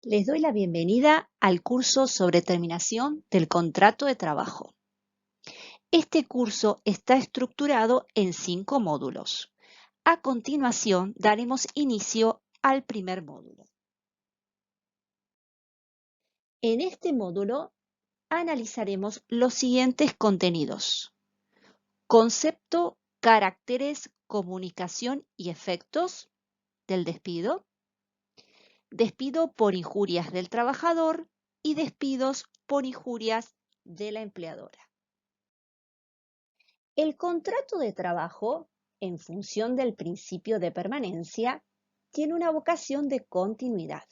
Les doy la bienvenida al curso sobre terminación del contrato de trabajo. Este curso está estructurado en 5 módulos. A continuación, daremos inicio al primer módulo. En este módulo analizaremos los siguientes contenidos: concepto, caracteres, comunicación y efectos del despido, despido por injurias del trabajador y despidos por injurias de la empleadora. El contrato de trabajo, en función del principio de permanencia, tiene una vocación de continuidad.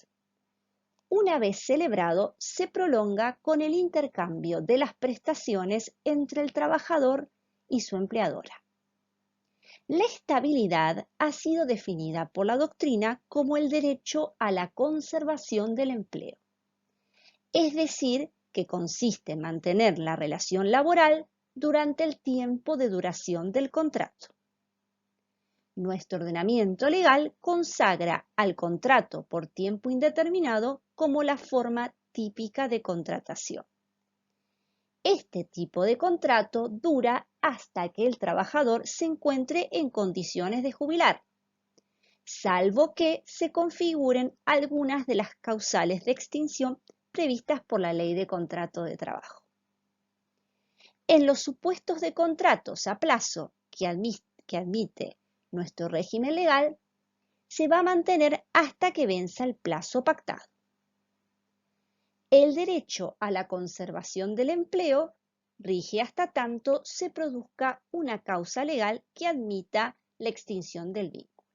Una vez celebrado, se prolonga con el intercambio de las prestaciones entre el trabajador y su empleadora. La estabilidad ha sido definida por la doctrina como el derecho a la conservación del empleo, es decir, que consiste en mantener la relación laboral durante el tiempo de duración del contrato. Nuestro ordenamiento legal consagra al contrato por tiempo indeterminado como la forma típica de contratación. Este tipo de contrato dura hasta que el trabajador se encuentre en condiciones de jubilar, salvo que se configuren algunas de las causales de extinción previstas por la Ley de Contrato de Trabajo. En los supuestos de contratos a plazo que admite nuestro régimen legal, se va a mantener hasta que venza el plazo pactado. El derecho a la conservación del empleo rige hasta tanto se produzca una causa legal que admita la extinción del vínculo.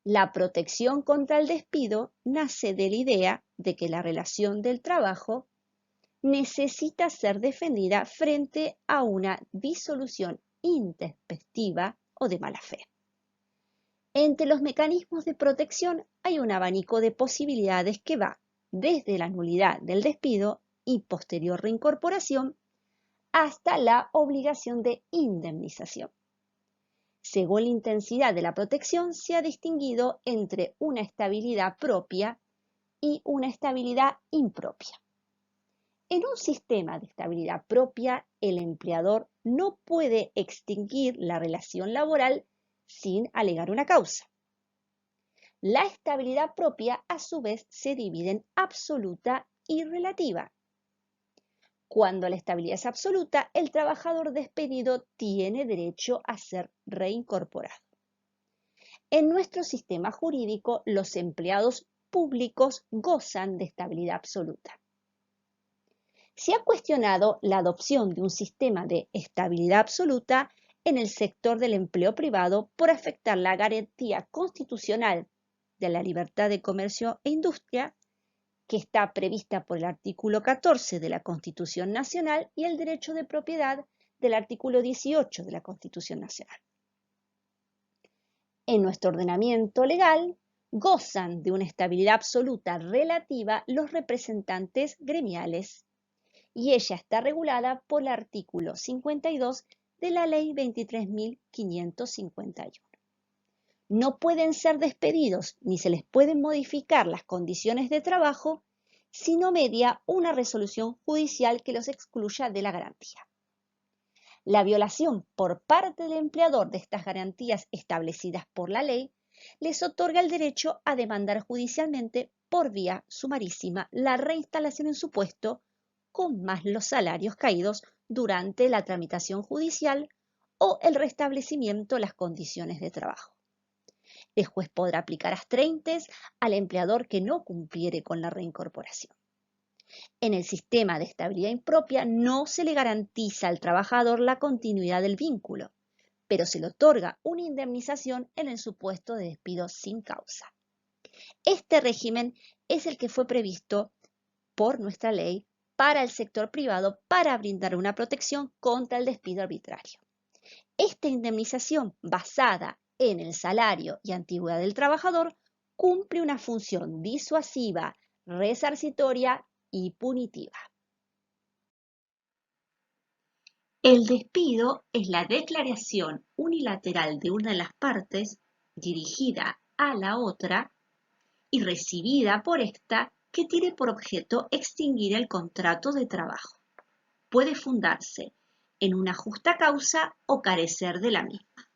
La protección contra el despido nace de la idea de que la relación del trabajo necesita ser defendida frente a una disolución intempestiva o de mala fe. Entre los mecanismos de protección hay un abanico de posibilidades que va desde la nulidad del despido y posterior reincorporación hasta la obligación de indemnización. Según la intensidad de la protección, se ha distinguido entre una estabilidad propia y una estabilidad impropia. En un sistema de estabilidad propia, el empleador no puede extinguir la relación laboral sin alegar una causa. La estabilidad propia, a su vez, se divide en absoluta y relativa. Cuando la estabilidad es absoluta, el trabajador despedido tiene derecho a ser reincorporado. En nuestro sistema jurídico, los empleados públicos gozan de estabilidad absoluta. Se ha cuestionado la adopción de un sistema de estabilidad absoluta en el sector del empleo privado por afectar la garantía constitucional de la libertad de comercio e industria, que está prevista por el artículo 14 de la Constitución Nacional y el derecho de propiedad del artículo 18 de la Constitución Nacional. En nuestro ordenamiento legal, gozan de una estabilidad absoluta relativa los representantes gremiales, y ella está regulada por el artículo 52 de la Ley 23.551. No pueden ser despedidos ni se les pueden modificar las condiciones de trabajo si no media una resolución judicial que los excluya de la garantía. La violación por parte del empleador de estas garantías establecidas por la ley les otorga el derecho a demandar judicialmente por vía sumarísima la reinstalación en su puesto con más los salarios caídos durante la tramitación judicial o el restablecimiento de las condiciones de trabajo. El juez podrá aplicar astreintes al empleador que no cumpliere con la reincorporación. En el sistema de estabilidad impropia no se le garantiza al trabajador la continuidad del vínculo, pero se le otorga una indemnización en el supuesto de despido sin causa. Este régimen es el que fue previsto por nuestra ley para el sector privado para brindar una protección contra el despido arbitrario. Esta indemnización, basada en el salario y antigüedad del trabajador, cumple una función disuasiva, resarcitoria y punitiva. El despido es la declaración unilateral de una de las partes dirigida a la otra y recibida por ésta que tiene por objeto extinguir el contrato de trabajo. Puede fundarse en una justa causa o carecer de la misma.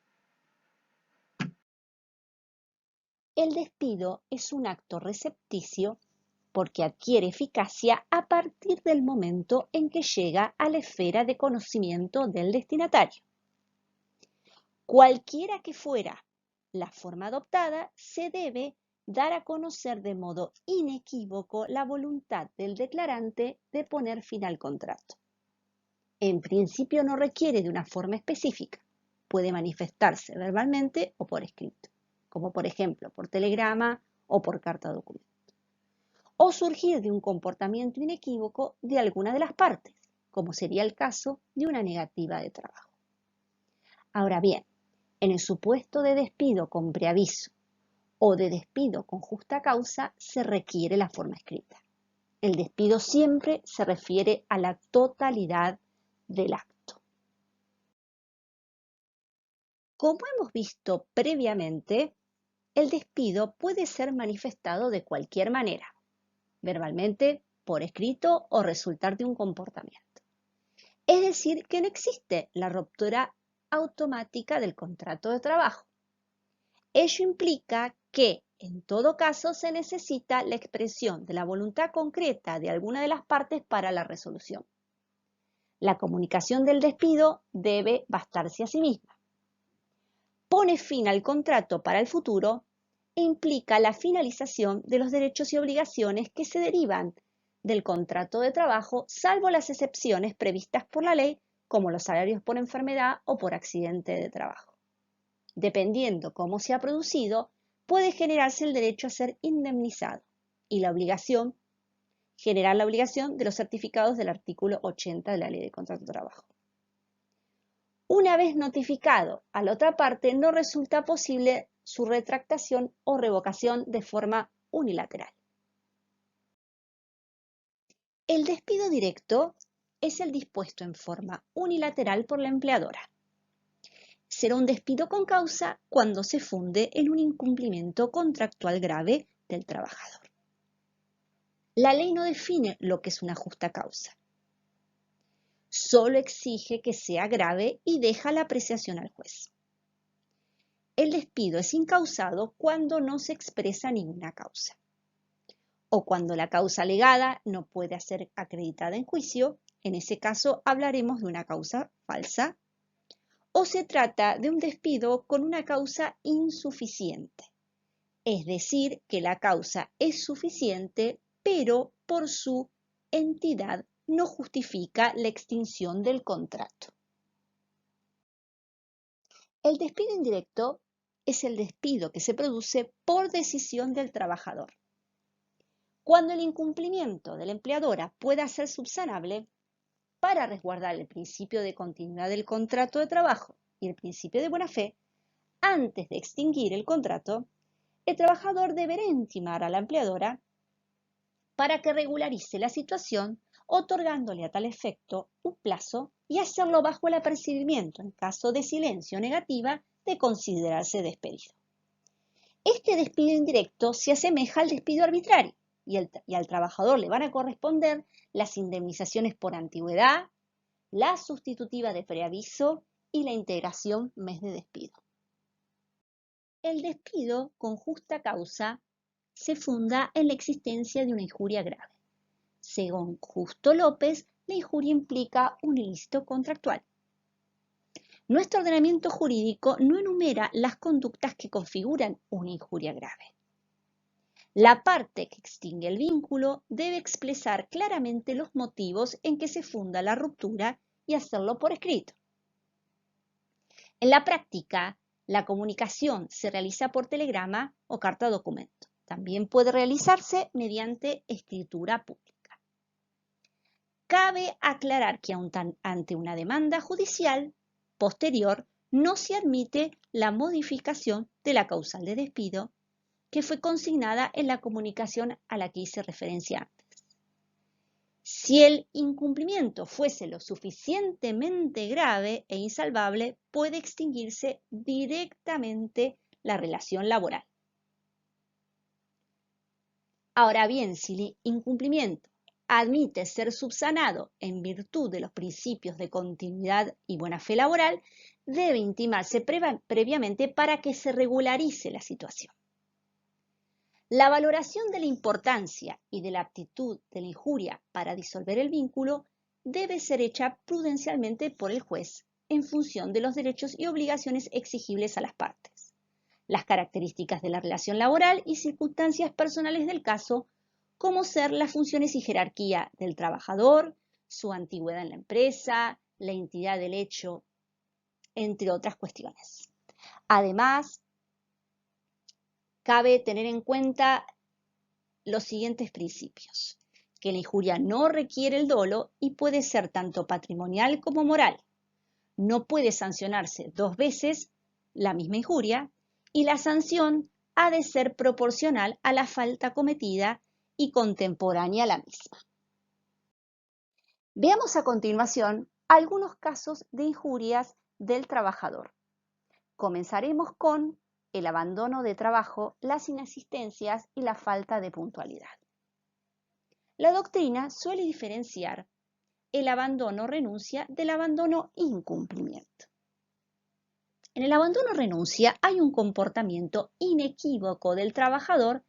El despido es un acto recepticio porque adquiere eficacia a partir del momento en que llega a la esfera de conocimiento del destinatario. Cualquiera que fuera la forma adoptada, se debe dar a conocer de modo inequívoco la voluntad del declarante de poner fin al contrato. En principio no requiere de una forma específica, puede manifestarse verbalmente o por escrito, como por ejemplo por telegrama o por carta documento, o surgir de un comportamiento inequívoco de alguna de las partes, como sería el caso de una negativa de trabajo. Ahora bien, en el supuesto de despido con preaviso o de despido con justa causa se requiere la forma escrita. El despido siempre se refiere a la totalidad del acto. Como hemos visto previamente, el despido puede ser manifestado de cualquier manera, verbalmente, por escrito o resultar de un comportamiento. Es decir, que no existe la ruptura automática del contrato de trabajo. Ello implica que, en todo caso, se necesita la expresión de la voluntad concreta de alguna de las partes para la resolución. La comunicación del despido debe bastarse a sí misma. Pone fin al contrato para el futuro e implica la finalización de los derechos y obligaciones que se derivan del contrato de trabajo, salvo las excepciones previstas por la ley, como los salarios por enfermedad o por accidente de trabajo. Dependiendo cómo se ha producido, puede generarse el derecho a ser indemnizado y generar la obligación de los certificados del artículo 80 de la Ley de Contrato de Trabajo. Una vez notificado a la otra parte, no resulta posible su retractación o revocación de forma unilateral. El despido directo es el dispuesto en forma unilateral por la empleadora. Será un despido con causa cuando se funde en un incumplimiento contractual grave del trabajador. La ley no define lo que es una justa causa. Solo exige que sea grave y deja la apreciación al juez. El despido es incausado cuando no se expresa ninguna causa, o cuando la causa alegada no puede ser acreditada en juicio. En ese caso hablaremos de una causa falsa, o se trata de un despido con una causa insuficiente, es decir, que la causa es suficiente, pero por su entidad no justifica la extinción del contrato. El despido indirecto es el despido que se produce por decisión del trabajador. Cuando el incumplimiento de la empleadora pueda ser subsanable, para resguardar el principio de continuidad del contrato de trabajo y el principio de buena fe, antes de extinguir el contrato, el trabajador deberá intimar a la empleadora para que regularice la situación, otorgándole a tal efecto un plazo y hacerlo bajo el apercibimiento, en caso de silencio o negativa, de considerarse despedido. Este despido indirecto se asemeja al despido arbitrario y al trabajador le van a corresponder las indemnizaciones por antigüedad, la sustitutiva de preaviso y la integración mes de despido. El despido con justa causa se funda en la existencia de una injuria grave. Según Justo López, la injuria implica un ilícito contractual. Nuestro ordenamiento jurídico no enumera las conductas que configuran una injuria grave. La parte que extingue el vínculo debe expresar claramente los motivos en que se funda la ruptura y hacerlo por escrito. En la práctica, la comunicación se realiza por telegrama o carta documento. También puede realizarse mediante escritura pública. Cabe aclarar que ante una demanda judicial posterior no se admite la modificación de la causal de despido que fue consignada en la comunicación a la que hice referencia antes. Si el incumplimiento fuese lo suficientemente grave e insalvable, puede extinguirse directamente la relación laboral. Ahora bien, si el incumplimiento admite ser subsanado en virtud de los principios de continuidad y buena fe laboral, debe intimarse previamente para que se regularice la situación. La valoración de la importancia y de la aptitud de la injuria para disolver el vínculo debe ser hecha prudencialmente por el juez en función de los derechos y obligaciones exigibles a las partes, las características de la relación laboral y circunstancias personales del caso, como ser las funciones y jerarquía del trabajador, su antigüedad en la empresa, la entidad del hecho, entre otras cuestiones. Además, cabe tener en cuenta los siguientes principios: que la injuria no requiere el dolo y puede ser tanto patrimonial como moral. No puede sancionarse 2 veces la misma injuria y la sanción ha de ser proporcional a la falta cometida y contemporánea a la misma. Veamos a continuación algunos casos de injurias del trabajador. Comenzaremos con el abandono de trabajo, las inasistencias y la falta de puntualidad. La doctrina suele diferenciar el abandono-renuncia del abandono-incumplimiento. En el abandono-renuncia hay un comportamiento inequívoco del trabajador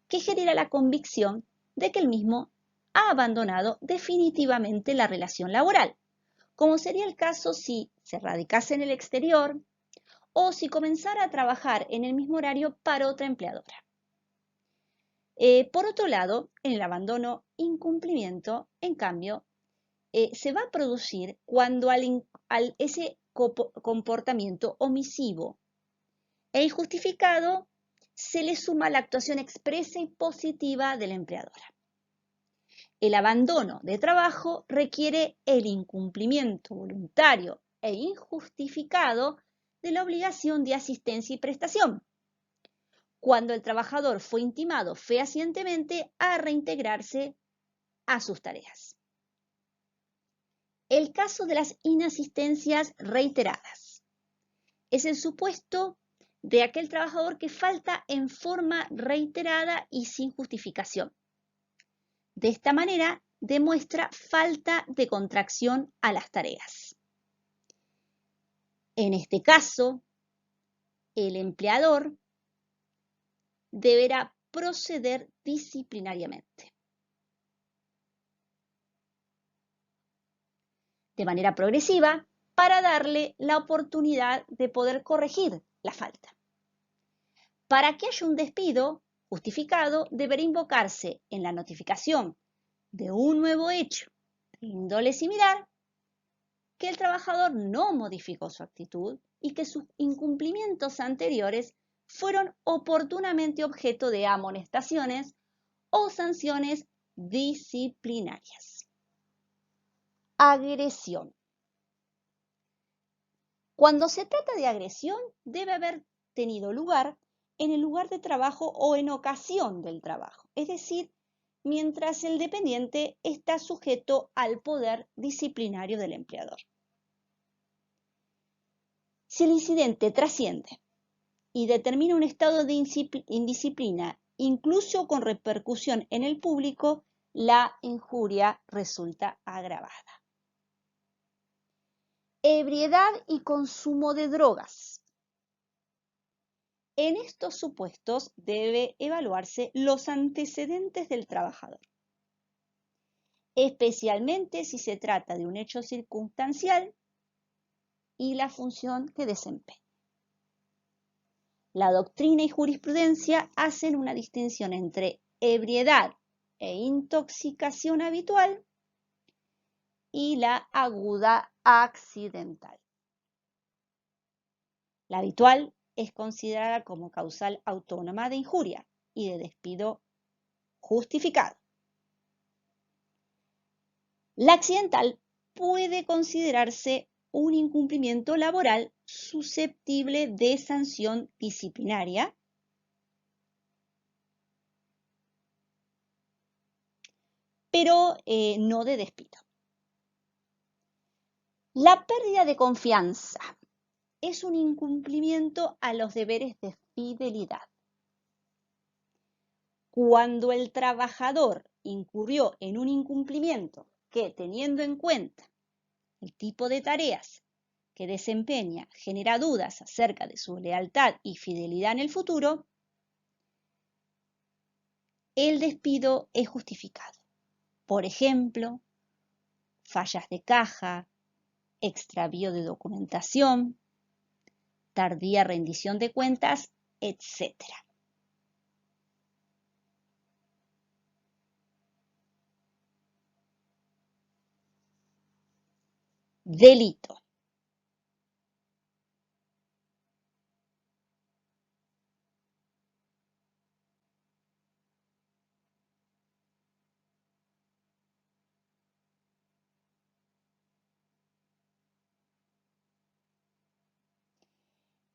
que genera la convicción de que el mismo ha abandonado definitivamente la relación laboral, como sería el caso si se radicase en el exterior o si comenzara a trabajar en el mismo horario para otra empleadora. Por otro lado, en el abandono-incumplimiento, en cambio, se va a producir cuando ese comportamiento omisivo e injustificado se le suma la actuación expresa y positiva de la empleadora. El abandono de trabajo requiere el incumplimiento voluntario e injustificado de la obligación de asistencia y prestación, cuando el trabajador fue intimado fehacientemente a reintegrarse a sus tareas. El caso de las inasistencias reiteradas es el supuesto de aquel trabajador que falta en forma reiterada y sin justificación. De esta manera demuestra falta de contracción a las tareas. En este caso, el empleador deberá proceder disciplinariamente. De manera progresiva, para darle la oportunidad de poder corregir la falta. Para que haya un despido justificado, deberá invocarse en la notificación de un nuevo hecho de índole similar que el trabajador no modificó su actitud y que sus incumplimientos anteriores fueron oportunamente objeto de amonestaciones o sanciones disciplinarias. Agresión. Cuando se trata de agresión, debe haber tenido lugar en el lugar de trabajo o en ocasión del trabajo, es decir, mientras el dependiente está sujeto al poder disciplinario del empleador. Si el incidente trasciende y determina un estado de indisciplina, incluso con repercusión en el público, la injuria resulta agravada. Ebriedad y consumo de drogas. En estos supuestos debe evaluarse los antecedentes del trabajador, especialmente si se trata de un hecho circunstancial y la función que desempeña. La doctrina y jurisprudencia hacen una distinción entre ebriedad e intoxicación habitual y la aguda accidental. La habitual es considerada como causal autónoma de injuria y de despido justificado. La accidental puede considerarse un incumplimiento laboral susceptible de sanción disciplinaria pero no de despido. La pérdida de confianza es un incumplimiento a los deberes de fidelidad. Cuando el trabajador incurrió en un incumplimiento que, teniendo en cuenta el tipo de tareas que desempeña, genera dudas acerca de su lealtad y fidelidad en el futuro, el despido es justificado. Por ejemplo, fallas de caja, extravío de documentación, tardía rendición de cuentas, etc. Delito.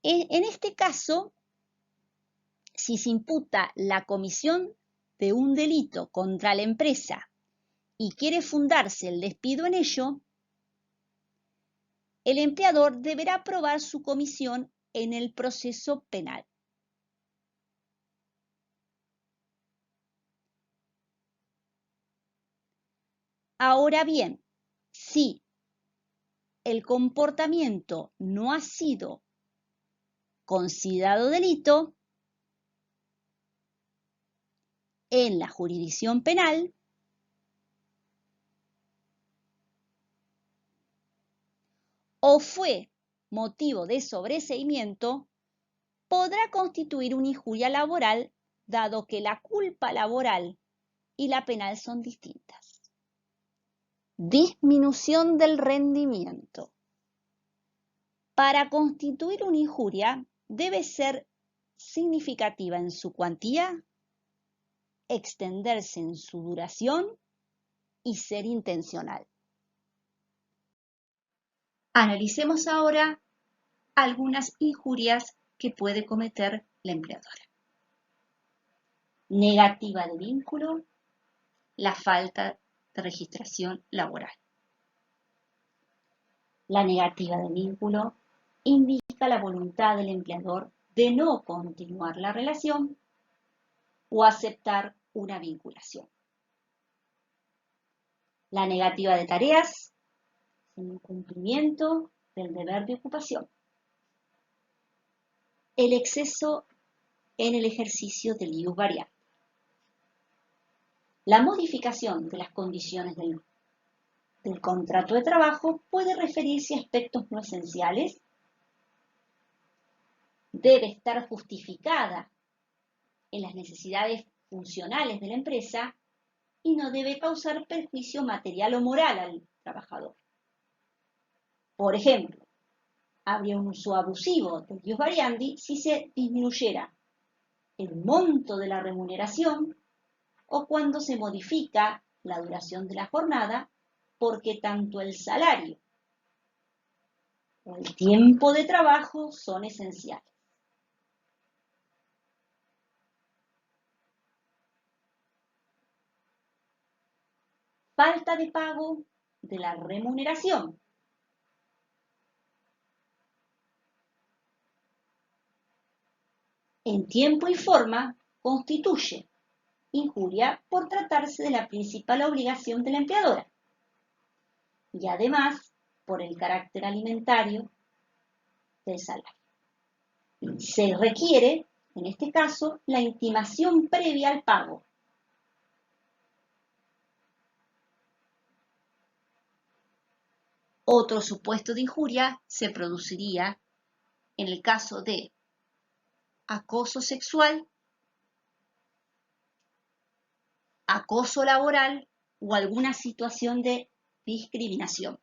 En este caso, si se imputa la comisión de un delito contra la empresa y quiere fundarse el despido en ello, el empleador deberá probar su comisión en el proceso penal. Ahora bien, si el comportamiento no ha sido considerado delito, en la jurisdicción penal, o fue motivo de sobreseimiento, podrá constituir una injuria laboral, dado que la culpa laboral y la penal son distintas. Disminución del rendimiento. Para constituir una injuria, debe ser significativa en su cuantía, extenderse en su duración y ser intencional. Analicemos ahora algunas injurias que puede cometer la empleadora. Negativa de vínculo, la falta de registración laboral. La negativa de vínculo indica la voluntad del empleador de no continuar la relación o aceptar una vinculación. La negativa de tareas, el incumplimiento del deber de ocupación. El exceso en el ejercicio del ius variante. La modificación de las condiciones del contrato de trabajo puede referirse a aspectos no esenciales. Debe estar justificada en las necesidades funcionales de la empresa y no debe causar perjuicio material o moral al trabajador. Por ejemplo, habría un uso abusivo del ius variandi si se disminuyera el monto de la remuneración o cuando se modifica la duración de la jornada porque tanto el salario o el tiempo de trabajo son esenciales. Falta de pago de la remuneración. En tiempo y forma constituye injuria por tratarse de la principal obligación de la empleadora y además por el carácter alimentario del salario. Se requiere, en este caso, la intimación previa al pago. Otro supuesto de injuria se produciría en el caso de acoso sexual, acoso laboral o alguna situación de discriminación.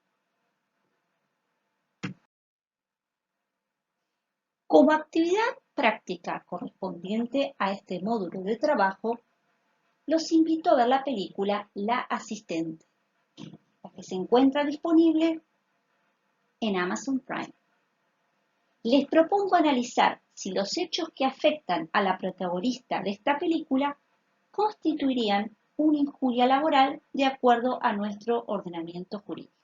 Como actividad práctica correspondiente a este módulo de trabajo, los invito a ver la película La Asistente, la que se encuentra disponible en Amazon Prime. Les propongo analizar si los hechos que afectan a la protagonista de esta película constituirían una injuria laboral de acuerdo a nuestro ordenamiento jurídico.